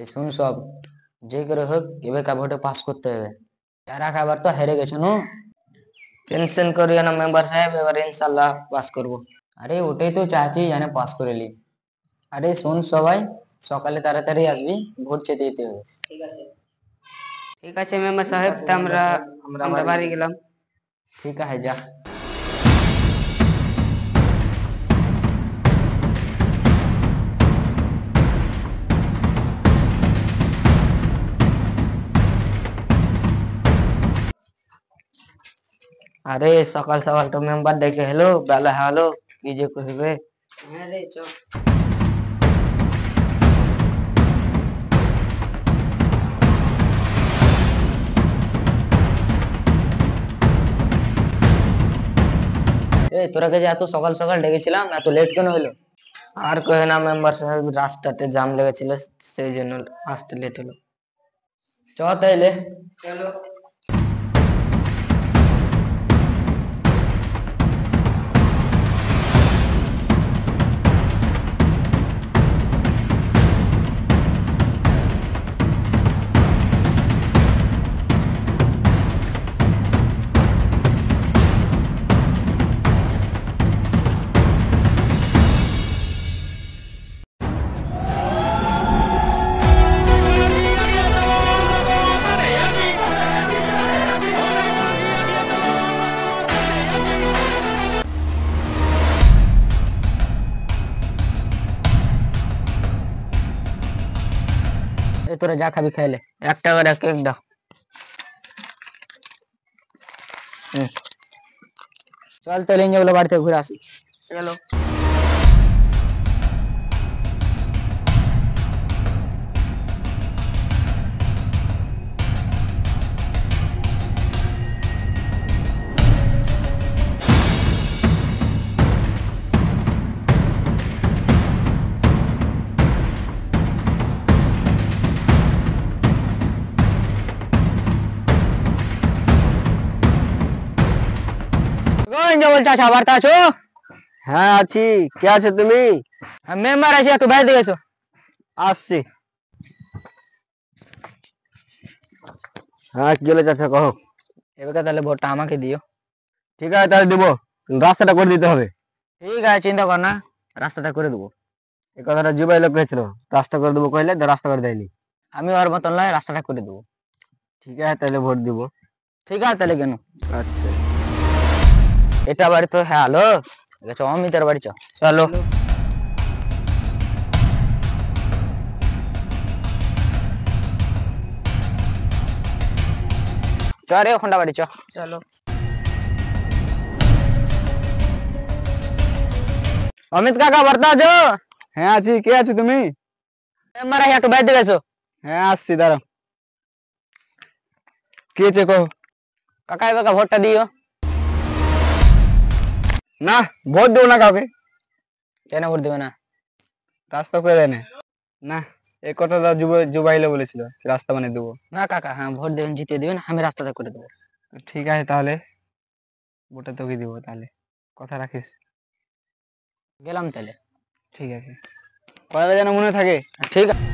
এই শুন সব, যে করে হোক এবার ভোটে পাস করতে হবে। এরা খাবার তো হেরে গেছে নো। টেনশন করিও না মেম্বার সাহেব, এবার ইনশাল্লাহ পাস করব। আরে ওটাই তো চাচ্ছি, জানে পাস করে লি। আরে শোন সবাই, সকালে তাড়াতাড়ি আসবি, ভোট চেতে দিতে হবে। ঠিক আছে মেম্বার সাহেব, তা আমরা আমরা বাড়ি গেলাম। ঠিক আছে, যা। আরে সকাল সকাল তো মেম্বার ডেকে হেলো, বেলা হলো, কি যে কইবে। হ্যাঁ রে, চ। তোরা কে যে এত সকাল সকাল ডেকেছিলাম, এত লেট কেন হলো? আর কহে না মেম্বার সাহেব, রাস্তাতে জাম লেগেছিল, সেই জন্য আসতে লেট হলো। চ তাইলে। চলো। তোরা যা খাবি খাইলে, একটা করে কেক দাও। চল তাহলে বলে বাড়িতে ঘুরে আসি। চলো। বলছো আচ্ছা, বার্তা আছো? হ্যাঁ আছি। কে আছো তুমি? মেম্বার আছি, একটু বাইরে দিকে এসো। আসছি। হ্যাঁ, কি হলো চাচা, কहो। এবার তাহলে ভোটটা আমাকে দিও। ঠিক আছে তাহলে দেবো, রাস্তাটা করে দিতে হবে। ঠিক আছে, চিন্তা কর না, রাস্তাটা করে দেবো। এই কথাটা জুবাই লোক হয়েছিল, রাস্তা করে দেবো কইলে, রাস্তা করে দেয়নি। আমি ওর মতন নয়, রাস্তাটা করে দেবো। ঠিক আছে তাহলে ভোট দিব। ঠিক আছে তাহলে, কেন? আচ্ছা। এটা বাড়ি তো, হ্যাঁ হ্যালো, চ অমিতের বাড়ি, চলো। চ রে ওখানটা বাড়ি, চলো। অমিত কাকা, বার্তা আছো? হ্যাঁ আছি। কে আছো তুমি? মেম্বার আছি, একটু বাইরে দিকে এসো। হ্যাঁ আসছি, দাঁড়াও। কি হয়েছে কहो। কাকা এবার ভোটটা দিও। না, ভোট দেবো না কাউকে। কেন ভোট দেবে না? রাস্তা করে দেয় না। না, এই কথাটা জুবাইলে বলেছিল, রাস্তা বানিয়ে দেবো। না কাকা, হ্যাঁ ভোট দেবেন, জিতিয়ে দেবেন, আমি রাস্তাটা করে দেবো। ঠিক আছে তাহলে, ভোটটা তোকে দিব তাহলে, কথা রাখিস। গেলাম তাহলে। ঠিক আছে, কথাটা যেন মনে থাকে। ঠিক আছে।